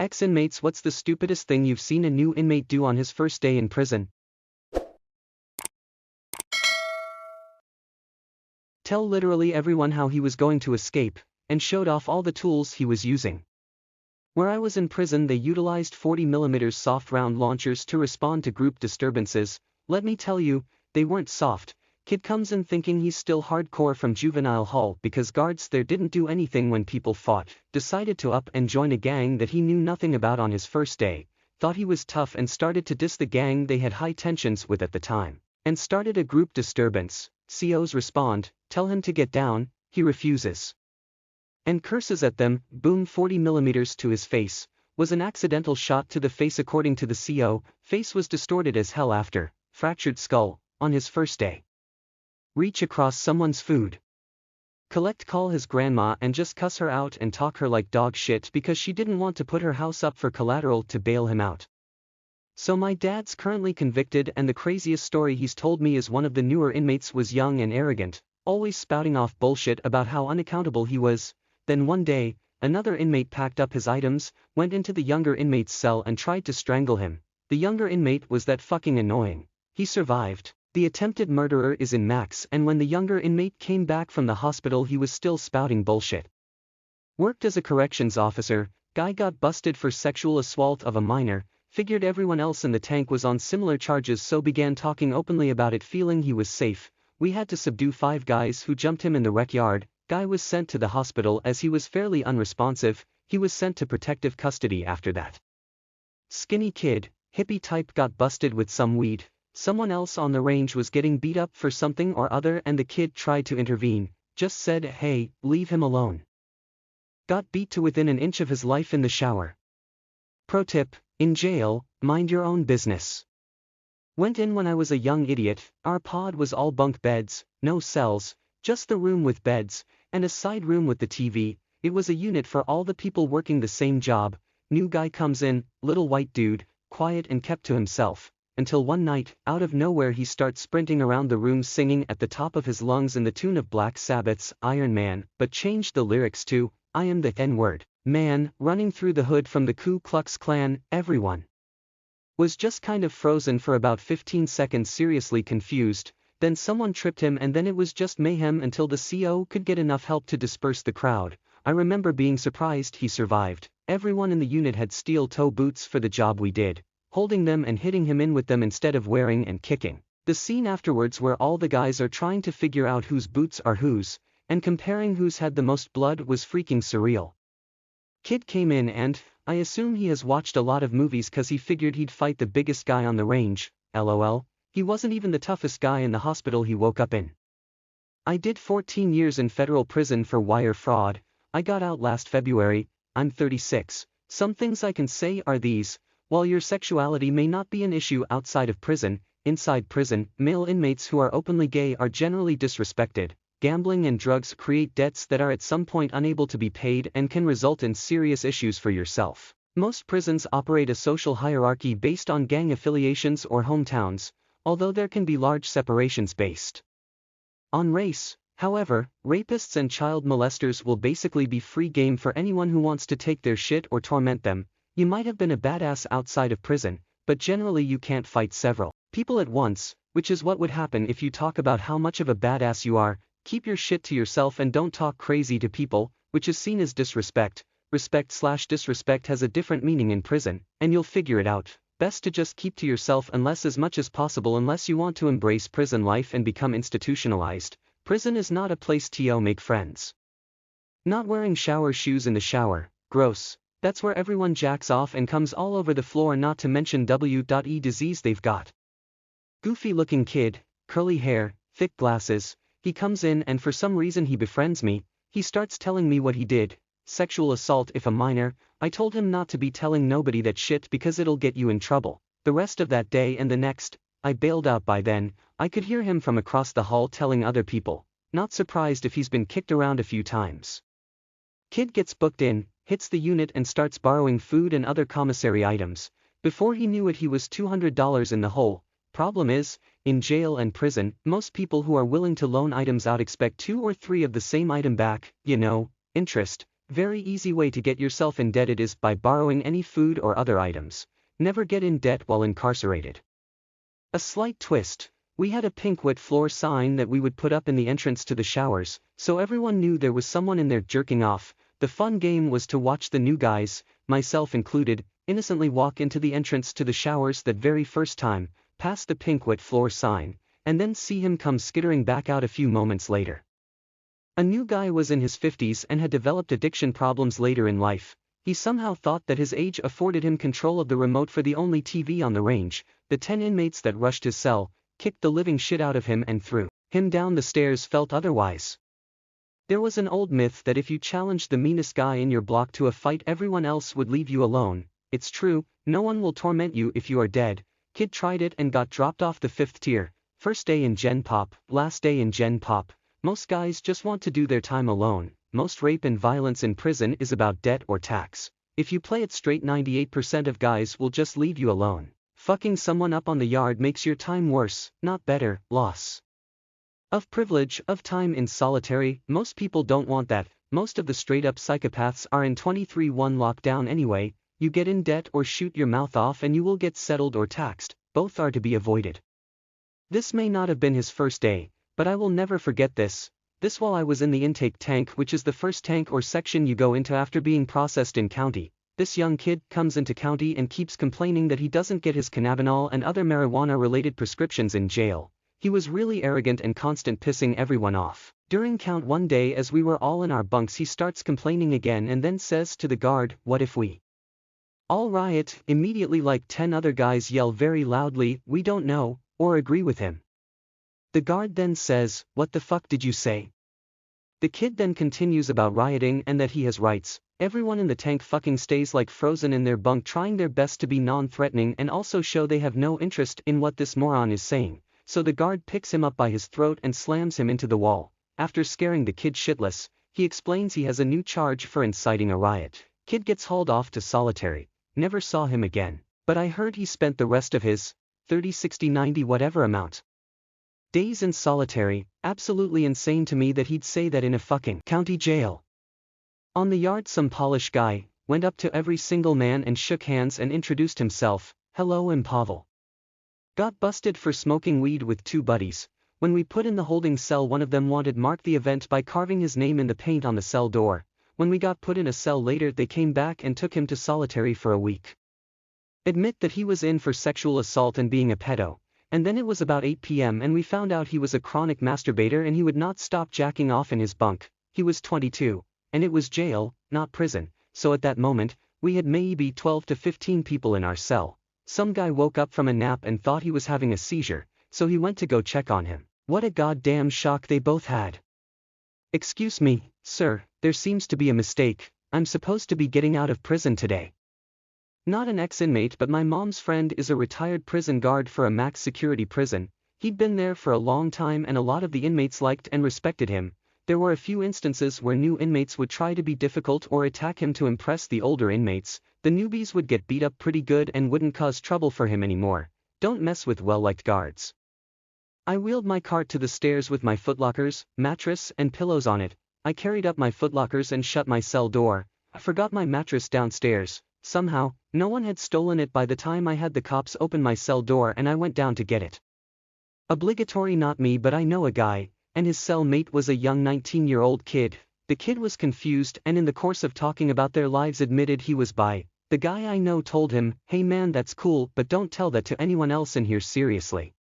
Ex-inmates, what's the stupidest thing you've seen a new inmate do on his first day in prison? Tell literally everyone how he was going to escape, and showed off all the tools he was using. Where I was in prison, they utilized 40mm soft round launchers to respond to group disturbances. Let me tell you, they weren't soft. Kid comes in thinking he's still hardcore from juvenile hall because guards there didn't do anything when people fought, decided to up and join a gang that he knew nothing about on his first day, thought he was tough and started to diss the gang they had high tensions with at the time, and started a group disturbance. COs respond, tell him to get down, he refuses. And curses at them, boom, 40mm to his face, was an accidental shot to the face according to the CO, face was distorted as hell after, fractured skull, on his first day. Reach across someone's food. Call his grandma and just cuss her out and talk her like dog shit because she didn't want to put her house up for collateral to bail him out. So my dad's currently convicted, and the craziest story he's told me is one of the newer inmates was young and arrogant, always spouting off bullshit about how unaccountable he was. Then one day, another inmate packed up his items, went into the younger inmate's cell and tried to strangle him. The younger inmate was that fucking annoying. He survived. The attempted murderer is in max, and when the younger inmate came back from the hospital he was still spouting bullshit. Worked as a corrections officer, guy got busted for sexual assault of a minor, figured everyone else in the tank was on similar charges so began talking openly about it feeling he was safe. We had to subdue 5 guys who jumped him in the rec yard. Guy was sent to the hospital as he was fairly unresponsive, he was sent to protective custody after that. Skinny kid, hippie type got busted with some weed. Someone else on the range was getting beat up for something or other and the kid tried to intervene, just said hey, leave him alone. Got beat to within an inch of his life in the shower. Pro tip, in jail, mind your own business. Went in when I was a young idiot. Our pod was all bunk beds, no cells, just the room with beds, and a side room with the TV. It was a unit for all the people working the same job. New guy comes in, little white dude, quiet and kept to himself. Until one night, out of nowhere he starts sprinting around the room singing at the top of his lungs in the tune of Black Sabbath's Iron Man, but changed the lyrics to, I am the N-word, man, running through the hood from the Ku Klux Klan. Everyone was just kind of frozen for about 15 seconds, seriously confused. Then someone tripped him and then it was just mayhem until the CO could get enough help to disperse the crowd. I remember being surprised he survived. Everyone in the unit had steel-toe boots for the job we did, holding them and hitting him in with them instead of wearing and kicking. The scene afterwards where all the guys are trying to figure out whose boots are whose, and comparing who's had the most blood was freaking surreal. Kid came in and, I assume he has watched a lot of movies cause he figured he'd fight the biggest guy on the range, lol, he wasn't even the toughest guy in the hospital he woke up in. I did 14 years in federal prison for wire fraud, I got out last February, I'm 36, some things I can say are these. While your sexuality may not be an issue outside of prison, inside prison, male inmates who are openly gay are generally disrespected. Gambling and drugs create debts that are at some point unable to be paid and can result in serious issues for yourself. Most prisons operate a social hierarchy based on gang affiliations or hometowns, although there can be large separations based on race. However, rapists and child molesters will basically be free game for anyone who wants to take their shit or torment them. You might have been a badass outside of prison, but generally you can't fight several people at once, which is what would happen if you talk about how much of a badass you are. Keep your shit to yourself and don't talk crazy to people, which is seen as disrespect. Respect/disrespect has a different meaning in prison, and you'll figure it out. Best to just keep to yourself unless as much as possible unless you want to embrace prison life and become institutionalized. Prison is not a place to make friends. Not wearing shower shoes in the shower, gross. That's where everyone jacks off and comes all over the floor, not to mention W.E. disease they've got. Goofy looking kid, curly hair, thick glasses, he comes in and for some reason he befriends me, he starts telling me what he did, sexual assault if a minor. I told him not to be telling nobody that shit because it'll get you in trouble. The rest of that day and the next, I bailed out by then. I could hear him from across the hall telling other people, not surprised if he's been kicked around a few times. Kid gets booked in, hits the unit and starts borrowing food and other commissary items. Before he knew it he was $200 in the hole. Problem is, in jail and prison, most people who are willing to loan items out expect 2 or 3 of the same item back, interest. Very easy way to get yourself indebted is by borrowing any food or other items. Never get in debt while incarcerated. A slight twist. We had a pink wet floor sign that we would put up in the entrance to the showers, so everyone knew there was someone in there jerking off. The fun game was to watch the new guys, myself included, innocently walk into the entrance to the showers that very first time, past the pink wet floor sign, and then see him come skittering back out a few moments later. A new guy was in his 50s and had developed addiction problems later in life. He somehow thought that his age afforded him control of the remote for the only TV on the range. The 10 inmates that rushed his cell, kicked the living shit out of him and threw him down the stairs felt otherwise. There was an old myth that if you challenged the meanest guy in your block to a fight everyone else would leave you alone. It's true, no one will torment you if you are dead. Kid tried it and got dropped off the 5th tier. First day in Gen Pop, last day in Gen Pop. Most guys just want to do their time alone. Most rape and violence in prison is about debt or tax. If you play it straight 98% of guys will just leave you alone. Fucking someone up on the yard makes your time worse, not better. Loss of privilege, of time in solitary. Most people don't want that. Most of the straight-up psychopaths are in 23-1 lockdown anyway. You get in debt or shoot your mouth off and you will get settled or taxed. Both are to be avoided. This may not have been his first day, but I will never forget this. This while I was in the intake tank, which is the first tank or section you go into after being processed in county. This young kid comes into county and keeps complaining that he doesn't get his cannabinol and other marijuana-related prescriptions in jail. He was really arrogant and constant pissing everyone off. During count one day as we were all in our bunks he starts complaining again and then says to the guard, "What if we all riot?" Immediately like 10 other guys yell very loudly, "We don't know," or agree with him. The guard then says, "What the fuck did you say?" The kid then continues about rioting and that he has rights. Everyone in the tank fucking stays like frozen in their bunk trying their best to be non-threatening and also show they have no interest in what this moron is saying. So the guard picks him up by his throat and slams him into the wall. After scaring the kid shitless, he explains he has a new charge for inciting a riot. Kid gets hauled off to solitary. Never saw him again. But I heard he spent the rest of his 30, 60, 90 whatever amount days in solitary. Absolutely insane to me that he'd say that in a fucking county jail. On the yard some Polish guy went up to every single man and shook hands and introduced himself. "Hello, I'm Pavel." Got busted for smoking weed with 2 buddies. When we put in the holding cell one of them wanted mark the event by carving his name in the paint on the cell door. When we got put in a cell later they came back and took him to solitary for a week. Admit that he was in for sexual assault and being a pedo. And then it was about 8 p.m. and we found out he was a chronic masturbator and he would not stop jacking off in his bunk. He was 22. And it was jail, not prison, so at that moment, we had maybe 12 to 15 people in our cell. Some guy woke up from a nap and thought he was having a seizure, so he went to go check on him. What a goddamn shock they both had. "Excuse me, sir, there seems to be a mistake. I'm supposed to be getting out of prison today." Not an ex-inmate but my mom's friend is a retired prison guard for a max security prison. He'd been there for a long time and a lot of the inmates liked and respected him. There were a few instances where new inmates would try to be difficult or attack him to impress the older inmates. The newbies would get beat up pretty good and wouldn't cause trouble for him anymore. Don't mess with well-liked guards. I wheeled my cart to the stairs with my footlockers, mattress and pillows on it. I carried up my footlockers and shut my cell door. I forgot my mattress downstairs. Somehow, no one had stolen it by the time I had the cops open my cell door and I went down to get it. Obligatory not me but I know a guy, and his cell mate was a young 19-year-old kid. The kid was confused and in the course of talking about their lives admitted he was bi. The guy I know told him, "Hey man, that's cool, but don't tell that to anyone else in here seriously."